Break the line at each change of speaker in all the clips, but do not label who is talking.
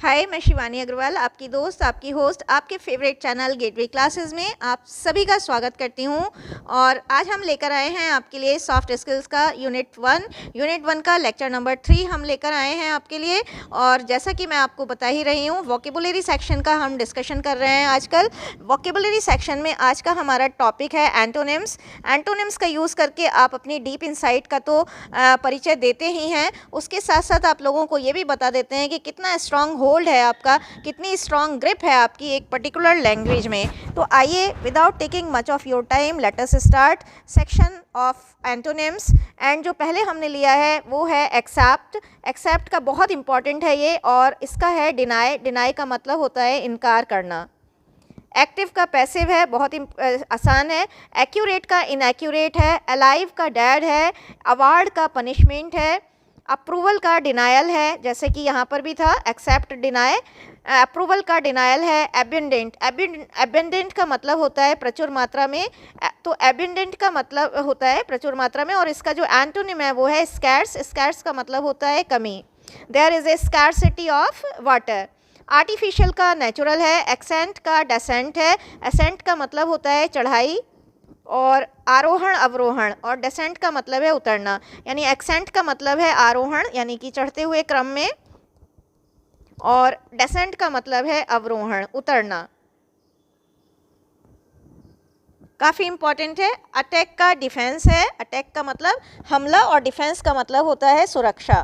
हाय, मैं शिवानी अग्रवाल, आपकी दोस्त, आपकी होस्ट, आपके फेवरेट चैनल गेटवे क्लासेस में आप सभी का स्वागत करती हूं। और आज हम लेकर आए हैं आपके लिए सॉफ्ट स्किल्स का यूनिट वन का लेक्चर नंबर 3 हम लेकर आए हैं आपके लिए। और जैसा कि मैं आपको बता ही रही हूं, वोकेबुलरी सेक्शन का हम डिस्कशन कर रहे हैं आजकल। वोकेबुलरी सेक्शन में आज का हमारा टॉपिक है एंटोनिम्स। एंटोनिम्स का यूज़ करके आप अपनी डीप इंसाइट का तो परिचय देते ही हैं, उसके साथ साथ आप लोगों को ये भी बता देते हैं कि कितना स्ट्रॉन्ग होल्ड है आपका, कितनी स्ट्रॉन्ग ग्रिप है आपकी एक पर्टिकुलर लैंग्वेज में। तो आइए, without taking much of your time, let us start section of antonyms. And जो पहले हमने लिया है वो है एक्सेप्ट। एक्सेप्ट का बहुत इंपॉर्टेंट है ये, और इसका है डिनाई। डिनाई का मतलब होता है इनकार करना। एक्टिव का पैसिव है, बहुत आसान है। एक्यूरेट का इनएक्यूरेट है। अलाइव का डेड है। अवार्ड का पनिशमेंट है। अप्रूवल का डिनायल है, जैसे कि यहाँ पर भी था एक्सेप्ट डिनाई। अप्रूवल का डिनायल है। एबंडेंट। एबंडेंट का मतलब होता है प्रचुर मात्रा में, तो एबंडेंट का मतलब होता है प्रचुर मात्रा में। और इसका जो एंटोनिम है वो है स्कैर्स। स्कैर्स का मतलब होता है कमी। There is a scarcity of water. Artificial का नेचुरल है। एक्सेंट का डेसेंट है। एसेंट का मतलब होता है चढ़ाई और आरोहण अवरोहण, और डेसेंट का मतलब है उतरना। यानी एक्सेंट का मतलब है आरोहण यानी कि चढ़ते हुए क्रम में, और डेसेंट का मतलब है अवरोहण, उतरना। काफ़ी इंपॉर्टेंट है। अटैक का डिफेंस है। अटैक का मतलब हमला और डिफेंस का मतलब होता है सुरक्षा।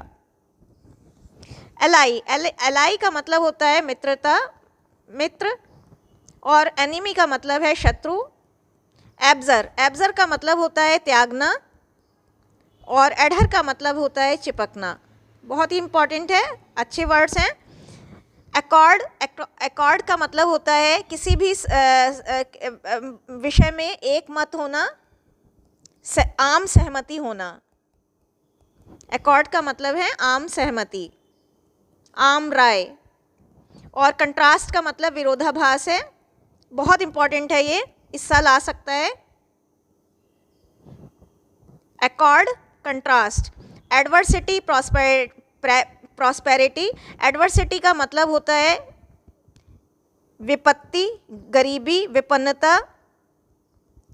एलाई। एलाई का मतलब होता है मित्रता, मित्र, और एनिमी का मतलब है शत्रु। एब्जर। एब्जर का मतलब होता है त्यागना, और एडहर का मतलब होता है चिपकना। बहुत ही इंपॉर्टेंट है, अच्छे वर्ड्स हैं। एकॉर्ड। एकॉर्ड का मतलब होता है किसी भी विषय में एक मत होना, आम सहमति होना। एकॉर्ड का मतलब है आम सहमति, आम राय। और कंट्रास्ट का मतलब विरोधाभास है। बहुत इंपॉर्टेंट है ये, इस साल आ सकता है। Accord, contrast. Adversity, prosperity. Adversity का मतलब होता है विपत्ति, गरीबी, विपन्नता।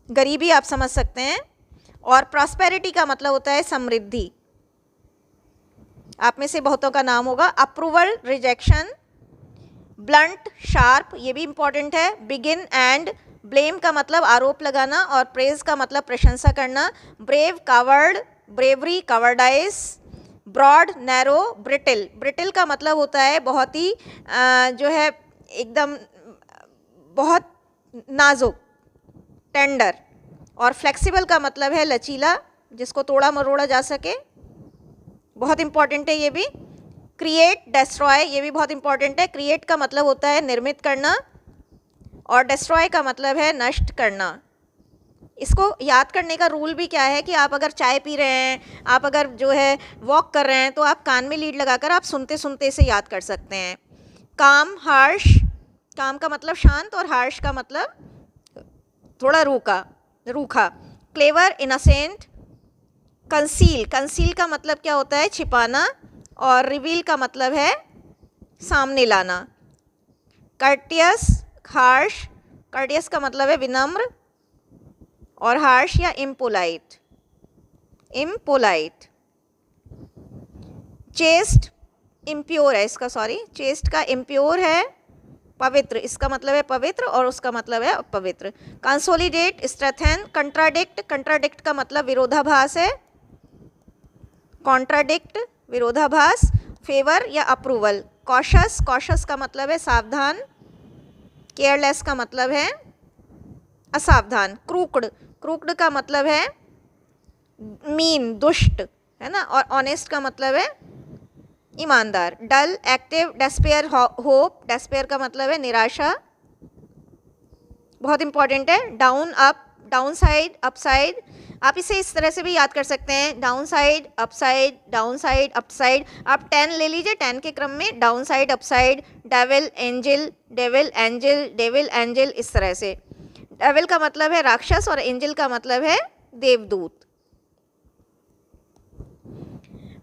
गरीबी आप समझ सकते हैं। और प्रॉस्पेरिटी का मतलब होता है समृद्धि। आप में से बहुतों का नाम होगा। Approval, rejection. ब्लंट, शार्प, ये भी इंपॉर्टेंट है। Begin and. ब्लेम का मतलब आरोप लगाना, और प्रेज का मतलब प्रशंसा करना। Brave, coward, bravery, cowardice. Broad, narrow, brittle. Brittle का मतलब होता है बहुत ही जो है एकदम बहुत नाजुक, टेंडर। और फ्लेक्सिबल का मतलब है लचीला, जिसको तोड़ा मरोड़ा जा सके। बहुत इंपॉर्टेंट है ये भी। क्रिएट, डेस्ट्रॉय, ये भी बहुत इंपॉर्टेंट है। क्रिएट का मतलब होता है निर्मित करना, और डेस्ट्रॉय का मतलब है नष्ट करना। इसको याद करने का रूल भी क्या है कि आप अगर चाय पी रहे हैं, आप अगर जो है वॉक कर रहे हैं, तो आप कान में लीड लगाकर आप सुनते सुनते इसे याद कर सकते हैं। काम, हार्श। काम का मतलब शांत, और हार्श का मतलब थोड़ा रूखा। Clever, innocent. कंसील। कंसील का मतलब क्या होता है छिपाना, और रिवील का मतलब है सामने लाना। Courteous, harsh. कर्टियस का मतलब है विनम्र, और हार्श या इम्पोलाइट। इम्पोलाइट। चेस्ट, इम्प्योर है इसका, सॉरी, चेस्ट का इम्प्योर है पवित्र, इसका मतलब है पवित्र, और उसका मतलब है अपवित्र। Consolidate, strengthen. कंट्राडिक्ट। कंट्राडिक्ट का मतलब विरोधाभास है। कॉन्ट्राडिक्ट, विरोधाभास। फेवर या अप्रूवल। कॉशस। कॉशस का मतलब है सावधान। केयरलेस का मतलब है असावधान। क्रूकड। क्रूकड का मतलब है मीन, दुष्ट, है ना। और ऑनेस्ट का मतलब है ईमानदार। डल, एक्टिव, डेस्पेयर, होप। डेस्पेयर का मतलब है निराशा। बहुत इंपॉर्टेंट है। Down, up, down side, up side. आप इसे इस तरह से भी याद कर सकते हैं, down side, up side, down side, up side. आप 10 ले लीजिए, 10 के क्रम में down side, up side. Devil, angel, devil, angel, devil, angel, इस तरह से। डेविल का मतलब है राक्षस, और एंजल का मतलब है देवदूत।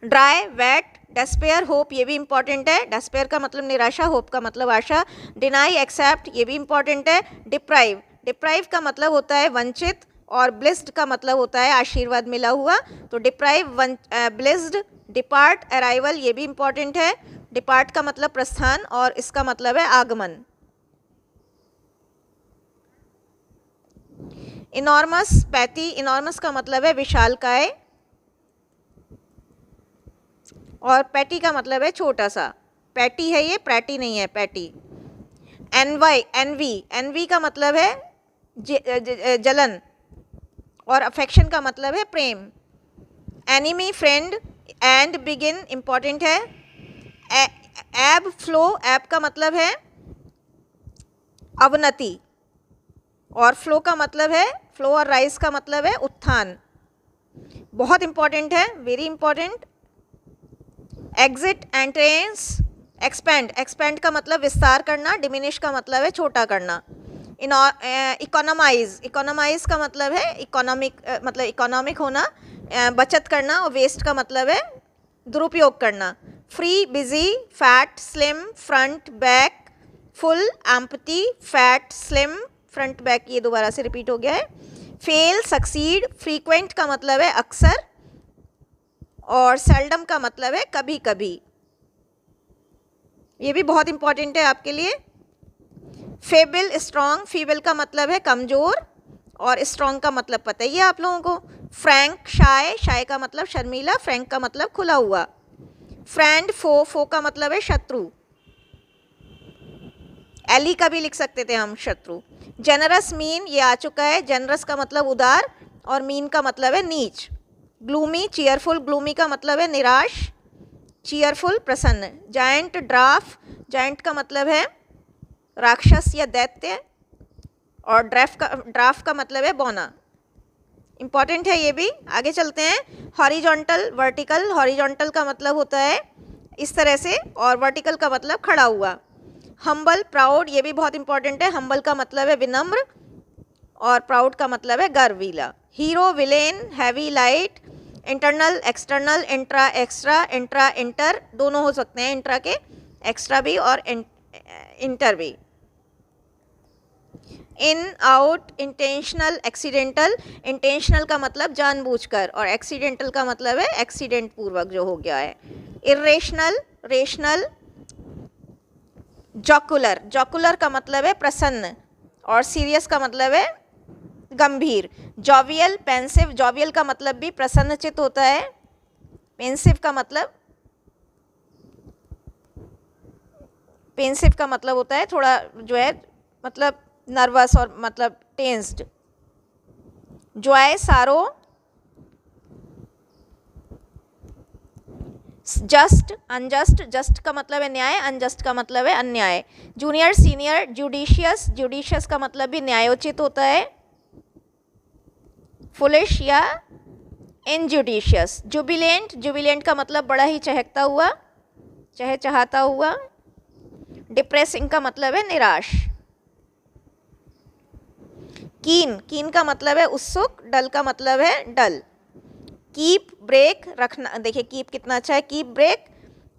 ड्राई, वेट, डेस्पेयर होप, ये भी इंपॉर्टेंट है। डेस्पेयर का मतलब निराशा, होप का मतलब आशा। डिनाई एक्सेप्ट, ये भी इंपॉर्टेंट है। डिप्राइव, डिप्राइव का मतलब होता है वंचित, और ब्लिस्ड का मतलब होता है आशीर्वाद मिला हुआ। तो डिप्राइव, ब्लिस्ड। डिपार्ट, अराइवल, ये भी इंपॉर्टेंट है। डिपार्ट का मतलब प्रस्थान और इसका मतलब है आगमन। इनॉर्मस, पैथी, इनॉर्मस का मतलब है विशालकाय, और पैटी का मतलब है छोटा सा। पैटी है ये, पैटी नहीं है, पैटी। एनवाई, एनवी, एनवी का मतलब है जलन, और अफेक्शन का मतलब है प्रेम। Enemy, friend, end begin important है। एब, फ्लो, एब का मतलब है अवनति, और फ्लो का मतलब है, फ्लो और राइज का मतलब है उत्थान। बहुत इंपॉर्टेंट है, very important. Exit, entrance, expand, expand का मतलब विस्तार करना, डिमिनिश का मतलब है छोटा करना। इकोनोमाइज, इकोनोमाइज का मतलब है इकोनॉमिक, मतलब इकोनॉमिक होना, बचत करना, और वेस्ट का मतलब है दुरुपयोग करना। Free, busy, fat, slim, front, back, full, empty, fat, slim, front, back, ये दोबारा से रिपीट हो गया है। फेल, सक्सीड, फ्रीक्वेंट का मतलब है अक्सर, और सेल्डम का मतलब है कभी कभी। ये भी बहुत इंपॉर्टेंट है आपके लिए। फेबल, स्ट्रॉन्ग, फीबल का मतलब है कमज़ोर, और स्ट्रॉन्ग का मतलब पता ही है आप लोगों को। फ्रैंक, शाय, शाय का मतलब शर्मीला, फ्रैंक का मतलब खुला हुआ। फ्रेंड, फो, फो का मतलब है शत्रु, एली का भी लिख सकते थे हम, शत्रु। जेनरस, मीन, ये आ चुका है। जेनरस का मतलब उदार, और मीन का मतलब है नीच। ग्लूमी, चीयरफुल, ग्लूमी का मतलब है निराश, चीयरफुल, प्रसन्न। जायंट, ड्राफ, जायंट का मतलब है राक्षस या दैत्य, और ड्राफ का मतलब है बौना। इंपॉर्टेंट है ये भी। आगे चलते हैं। हॉरिजॉन्टल, वर्टिकल, हॉरिजॉन्टल का मतलब होता है इस तरह से, और वर्टिकल का मतलब खड़ा हुआ। हम्बल, प्राउड, ये भी बहुत इंपॉर्टेंट है। हम्बल का मतलब है विनम्र, और प्राउड का मतलब है गर्वीला। Hero, villain, heavy, light. Internal, external, intra, extra, intra, inter, दोनों हो सकते हैं इंट्रा के, एक्स्ट्रा भी और इंटर भी। इन, आउट, इंटेंशनल, एक्सीडेंटल, इंटेंशनल का मतलब जानबूझकर, और एक्सीडेंटल का मतलब है एक्सीडेंट पूर्वक जो हो गया है। Irrational, rational. जॉकुलर, जॉकुलर का मतलब है प्रसन्न, और सीरियस का मतलब है गंभीर। जॉवियल, पेंसिव, जॉवियल का मतलब भी प्रसन्नचित होता है, पेंसिव का मतलब होता है थोड़ा जो है मतलब नर्वस, और मतलब टेंस्ड। जॉय, सारो। जस्ट, अनजस्ट, जस्ट का मतलब है न्याय, अनजस्ट का मतलब है अन्याय। Junior, senior. जुडिशियस, जुडिशियस का मतलब भी न्यायोचित होता है। फुलिश या इनजुडिशियस। जुबिलेंट, जुबिलेंट का मतलब बड़ा ही चहकता हुआ, चहचहाता हुआ। डिप्रेसिंग का मतलब है निराश। कीन, कीन का मतलब है उत्सुक, डल का मतलब है डल। कीप, ब्रेक, रखना। देखिए कीप कितना अच्छा है, कीप, ब्रेक।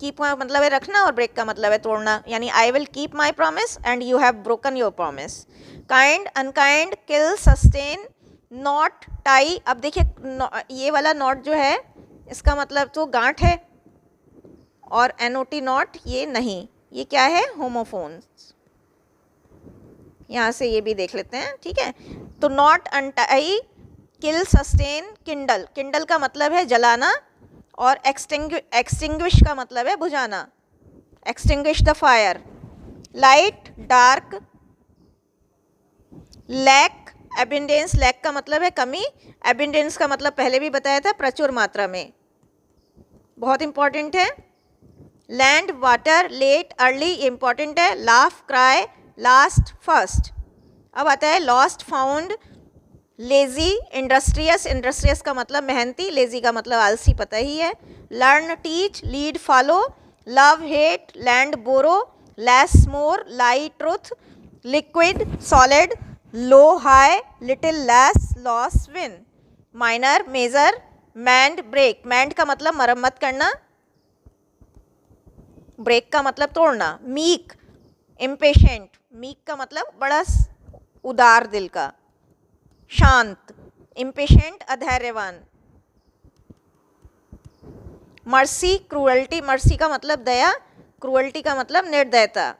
कीप का मतलब है रखना, और ब्रेक का मतलब है तोड़ना, यानी I will keep my promise and you have broken your promise. Kind, unkind, kill, sustain. Not, tie. अब देखिए ये वाला नॉट जो है इसका मतलब तो गांठ है, और NOT नॉट ये नहीं, ये क्या है, होमोफोन्स। यहाँ से ये भी देख लेते हैं, ठीक है। तो not, untie, kill, sustain, Kindle. Kindle का मतलब है जलाना, और एक्सटिंग्विश का मतलब है बुझाना, extinguish the fire. Light, dark. Lack, abundance, lack का मतलब है कमी, एबिंडेंस का मतलब पहले भी बताया था प्रचुर मात्रा में, बहुत इंपॉर्टेंट है। Land, water. Late, early, important है। Laugh, cry, last, first. अब आता है lost, found. Lazy, industrious, industrious का मतलब मेहनती, लेजी का मतलब आलसी, पता ही है। Learn, teach, lead, follow. Love, hate, lend, borrow. Less, more, lie, truth. Liquid, solid. Low, high, little, less, loss, win. Minor, major. Mend, break, mend का मतलब मरम्मत करना, ब्रेक का मतलब तोड़ना। मीक, इम्पेशेंट, मीक का मतलब बड़ा उदार दिल का। शांत, इम्पेशेंट अधैर्यवान। मर्सी, क्रूअल्टी, मर्सी का मतलब दया, क्रूअल्टी का मतलब निर्दयता।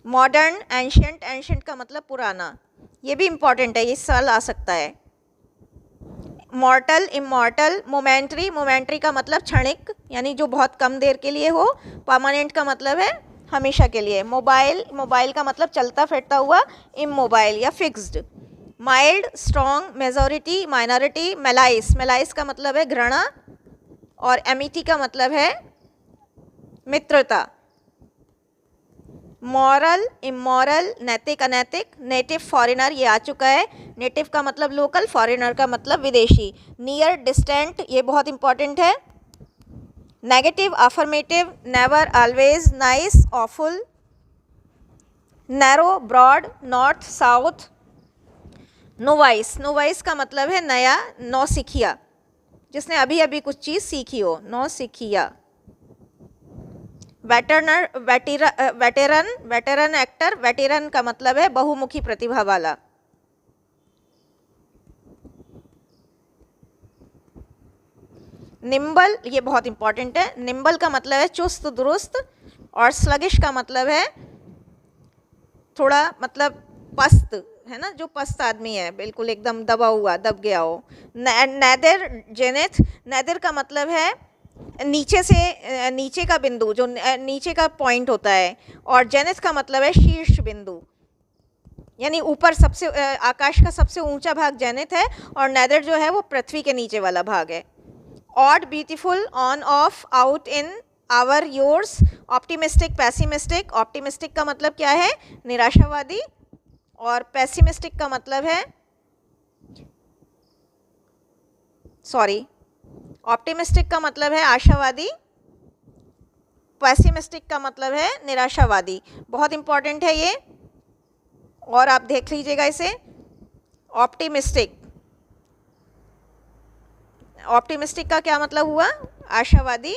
मॉडर्न, एंशियंट, एंशियंट का मतलब पुराना। ये भी इंपॉर्टेंट है, ये सवाल आ सकता है। मॉर्टल, इमॉर्टल, मोमेंट्री, मोमेंट्री का मतलब क्षणिक यानी जो बहुत कम देर के लिए हो। परमानेंट का मतलब है हमेशा के लिए। मोबाइल, मोबाइल का मतलब चलता फिरता हुआ। इमोबाइल या fixed. Mild, strong, majority, minority. Malice, malice का मतलब है घृणा और एमिटी का मतलब है मित्रता। मॉरल, इमॉरल, नैतिक, अनैतिक। नेटिव, फॉरेनर, ये आ चुका है। नेटिव का मतलब लोकल, फॉरेनर का मतलब विदेशी। नियर, डिस्टेंट, ये बहुत इंपॉर्टेंट है। Negative, affirmative, never, always, nice, awful. Narrow, broad, north, south. Novice, novice का मतलब है नया, नौसिखिया, जिसने अभी अभी कुछ चीज़ सीखी हो, नौसिखिया। वेटरनर, वेटेरन, वेटेरन एक्टर, वेटेरन का मतलब है बहुमुखी प्रतिभा वाला। निम्बल, ये बहुत इंपॉर्टेंट है। निम्बल का मतलब है चुस्त दुरुस्त और स्लगिश का मतलब है थोड़ा मतलब पस्त, है ना, जो पस्त आदमी है, बिल्कुल एकदम दबा हुआ, दब गया हो। नैदर, जेनेथ, नैदर का मतलब है नीचे से नीचे का बिंदु, जो नीचे का पॉइंट होता है। और जेनेथ का मतलब है शीर्ष बिंदु, यानी ऊपर सबसे आकाश का सबसे ऊंचा भाग जेनेथ है और नैदर जो है वो पृथ्वी के नीचे वाला भाग है। Odd, beautiful, on, off, out, in, our, yours. Optimistic, pessimistic, optimistic का मतलब क्या है, निराशावादी, और पैसिमिस्टिक का मतलब है, सॉरी, ऑप्टिमिस्टिक का मतलब है आशावादी, पैसिमिस्टिक का मतलब है निराशावादी। बहुत इंपॉर्टेंट है ये, और आप देख लीजिएगा इसे। ऑप्टिमिस्टिक, ऑप्टिमिस्टिक का क्या मतलब हुआ, आशावादी,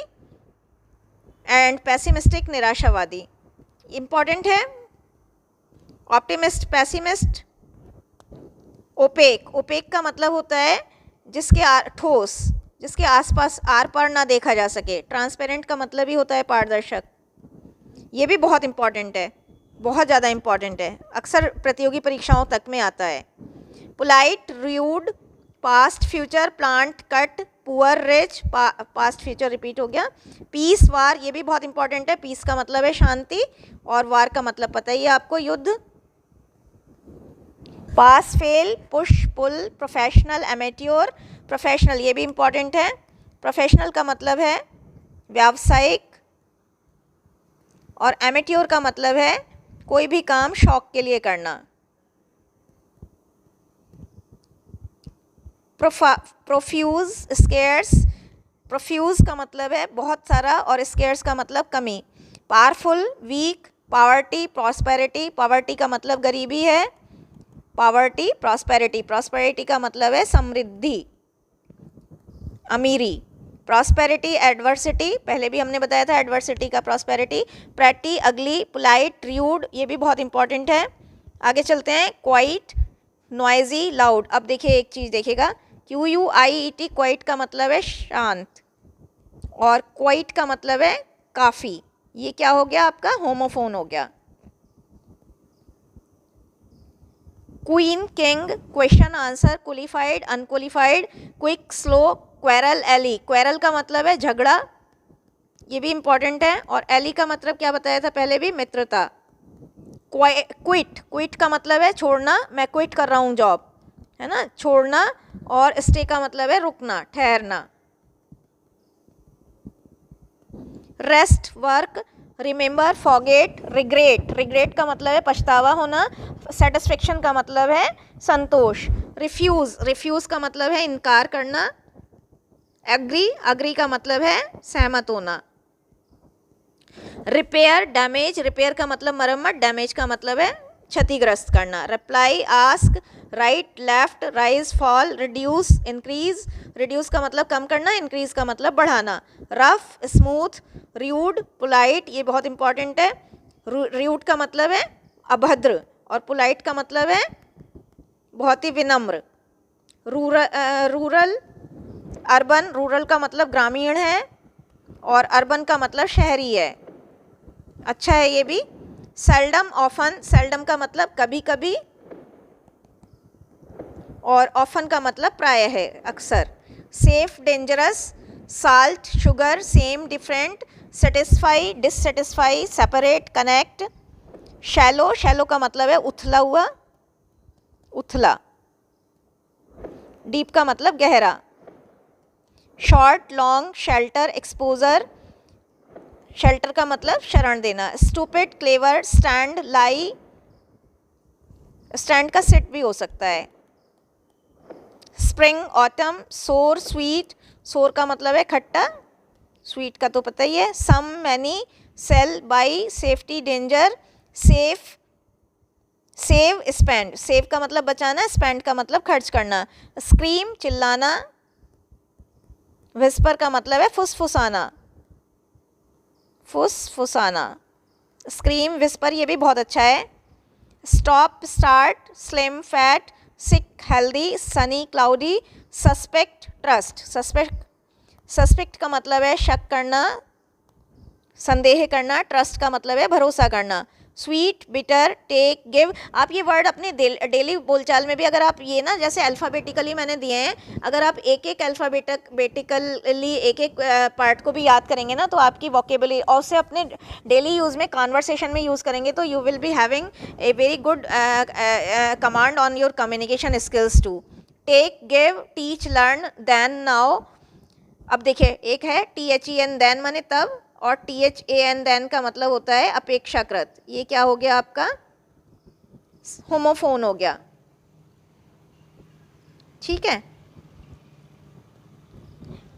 एंड पैसिमिस्टिक निराशावादी। इंपॉर्टेंट है। Optimist, pessimist. ओपेक, ओपेक का मतलब होता है जिसके ठोस, जिसके आसपास आर पार ना देखा जा सके। ट्रांसपेरेंट का मतलब ही होता है पारदर्शक। ये भी बहुत इंपॉर्टेंट है, बहुत ज़्यादा इंपॉर्टेंट है, अक्सर प्रतियोगी परीक्षाओं तक में आता है। Polite, rude, past, future, plant, cut, poor, rich, past future repeat हो गया। पीस, वार, ये भी बहुत इंपॉर्टेंट है। पीस का मतलब है शांति और वार का मतलब पता ही है आपको, युद्ध। पास, फेल, पुश, पुल, प्रोफेशनल, एमेट्योर। प्रोफेशनल, ये भी इंपॉर्टेंट है। प्रोफेशनल का मतलब है व्यावसायिक और एमेट्योर का मतलब है कोई भी काम शौक के लिए करना। प्रोफ्यूज, स्केर्स, प्रोफ्यूज का मतलब है बहुत सारा और स्केर्स का मतलब कमी। Powerful, weak, poverty, prosperity, poverty का मतलब गरीबी है, पावर्टी, प्रॉस्पेरिटी, प्रॉस्पेरिटी का मतलब है समृद्धि, अमीरी। प्रॉस्पेरिटी, एडवर्सिटी, पहले भी हमने बताया था एडवर्सिटी का प्रॉस्पेरिटी। प्रेटी, अगली, पोलाइट, र्यूड, ये भी बहुत इंपॉर्टेंट है। आगे चलते हैं। Quite, noisy, loud. अब देखिए एक चीज़ देखिएगा, QUIET, क्वाइट का मतलब है शांत और क्वाइट का मतलब है काफ़ी। ये क्या हो गया आपका, होमोफोन हो गया। Queen, king, question answer, qualified, unqualified, quick, slow, quarrel, ally. Quarrel का मतलब है झगड़ा, ये भी इंपॉर्टेंट है। और एली का मतलब क्या बताया था पहले भी, मित्रता। क्विट, क्विट का मतलब है छोड़ना, मैं क्विट कर रहा हूँ जॉब, है ना, छोड़ना। और स्टे का मतलब है रुकना, ठहरना। Rest, work, remember, forget, regret, regret का मतलब है पछतावा होना। सेटिस्फेक्शन का मतलब है संतोष। रिफ्यूज़, रिफ्यूज़ का मतलब है इनकार करना। एग्री, अग्री का मतलब है सहमत होना। रिपेयर, डैमेज, रिपेयर का मतलब मरम्मत, डैमेज का मतलब है क्षतिग्रस्त करना। Reply, ask, right, left, rise, fall, reduce, increase. Reduce का मतलब कम करना, इंक्रीज का मतलब बढ़ाना। रफ, स्मूथ, र्यूड, पोलाइट, ये बहुत इंपॉर्टेंट है। र्यूड का मतलब है अभद्र और पोलाइट का मतलब है बहुत ही विनम्र। रूरल, अर्बन, रूरल का मतलब ग्रामीण है और अर्बन का मतलब शहरी है। अच्छा है ये भी। सेल्डम, ऑफन, सेल्डम का मतलब कभी कभी और ऑफन का मतलब प्राय है, अक्सर। Safe, dangerous, salt, sugar, same, different, satisfy, dissatisfy, separate, connect. Shallow, shallow का मतलब है उथला हुआ, उथला। डीप का मतलब गहरा। Short, long, shelter, exposure. Shelter का मतलब शरण देना। स्टूपिड, क्लेवर, स्टैंड, लाई। स्टैंड का सिट भी हो सकता है। स्प्रिंग, ऑटम, सोर, स्वीट। सोर का मतलब है खट्टा, स्वीट का तो पता ही है। Some, many, sell, buy, safety, danger, safe, save, spend. Save का मतलब बचाना, स्पेंड का मतलब खर्च करना। स्क्रीम, चिल्लाना। विस्पर का मतलब है फुसफुसाना, फुसफुसाना। स्क्रीम, विस्पर, ये भी बहुत अच्छा है। Stop, start, slim, fat, sick, healthy, sunny, cloudy. Suspect, trust. Suspect का मतलब है शक करना, संदेह करना। ट्रस्ट का मतलब है भरोसा करना। Sweet, bitter, take, give. आप ये वर्ड अपने डेली बोलचाल में भी अगर आप ये ना, जैसे अल्फ़ाबेटिकली मैंने दिए हैं, अगर आप एक एक अल्फ़ाबेटिकली एक एक पार्ट को भी याद करेंगे ना, तो आपकी वोकेबुलरी और उसे अपने डेली यूज़ में, कॉन्वर्सेशन में यूज़ करेंगे, तो you will be having a very good command on your communication skills too. Take, give, teach, learn, then, now. अब देखिए, एक है THEN, देन माने तब, और THAN, देन का मतलब होता है अपेक्षाकृत। ये क्या हो गया आपका? होमोफोन हो गया। ठीक है।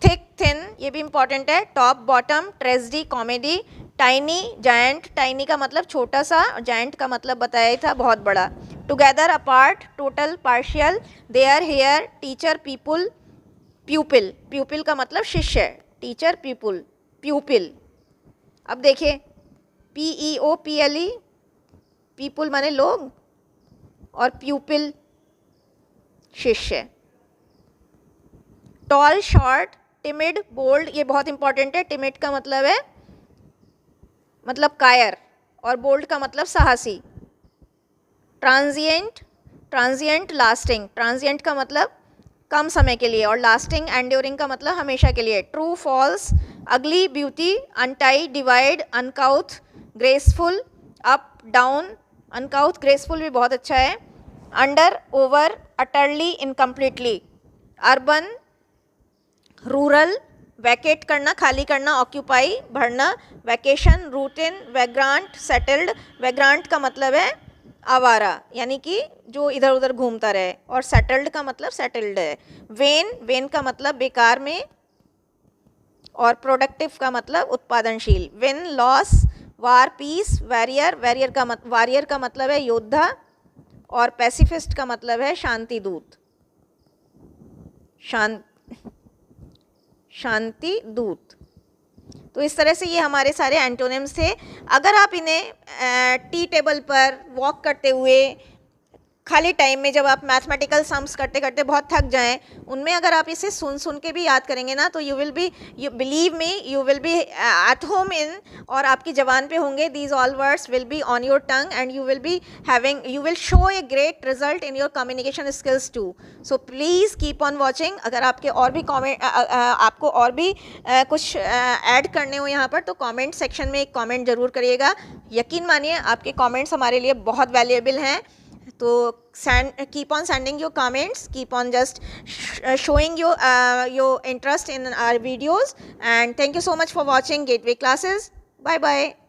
थिक, थिन, ये भी इंपॉर्टेंट है। Top, bottom, tragedy, comedy. Tiny, giant. Tiny का मतलब छोटा सा, जायंट का मतलब बताया ही था, बहुत बड़ा। Together, apart, total, partial. There, here, teacher, people, pupil. Pupil का मतलब शिष्य, टीचर, पीपुल, प्यूपिल। अब देखिए, PEOPLE, पीपुल माने लोग, और प्यूपिल शिष्य। टॉल, शॉर्ट, टिमिड, बोल्ड, ये बहुत इंपॉर्टेंट है। टिमिड का मतलब है मतलब कायर, और बोल्ड का मतलब साहसी। Transient, transient, lasting. ट्रांजिएंट का मतलब कम समय के लिए, और लास्टिंग, एंड्योरिंग का मतलब हमेशा के लिए। True, false, ugly, beauty, untie, divide, uncouth, graceful, up, down. Uncouth, graceful भी बहुत अच्छा है। Under, over, utterly, incompletely. Urban, rural, vacate करना, खाली करना, ऑक्यूपाई, भरना। Vacation, routine, vagrant, settled. Vagrant का मतलब है आवारा, यानी कि जो इधर उधर घूमता रहे, और सेटल्ड का मतलब सेटल्ड है। वेन, वेन का मतलब बेकार में, और प्रोडक्टिव का मतलब उत्पादनशील। विन, लॉस, वार, पीस, वॉरियर, वॉरियर का मतलब है योद्धा, और पैसिफिस्ट का मतलब है शांति दूत, शांति दूत। तो इस तरह से ये हमारे सारे एंटोनिम्स थे। अगर आप इन्हें टी टेबल पर वॉक करते हुए, खाली टाइम में जब आप मैथमेटिकल सम्स करते करते बहुत थक जाएं, उनमें अगर आप इसे सुन सुन के भी याद करेंगे ना, तो you believe me, you will be at home in, और आपकी ज़बान पे होंगे। These all words will be on your tongue, and you will show a great result in your communication skills too. So please keep on watching. अगर आपके और भी आपको और भी कुछ ऐड करने हो यहाँ पर, तो कॉमेंट सेक्शन में एक कॉमेंट ज़रूर करिएगा। यकीन मानिए, आपके कॉमेंट्स हमारे लिए बहुत वैल्यूएबल हैं। तो keep on sending your comments, keep on just showing your interest in our videos, and thank you so much for watching Gateway Classes. Bye bye.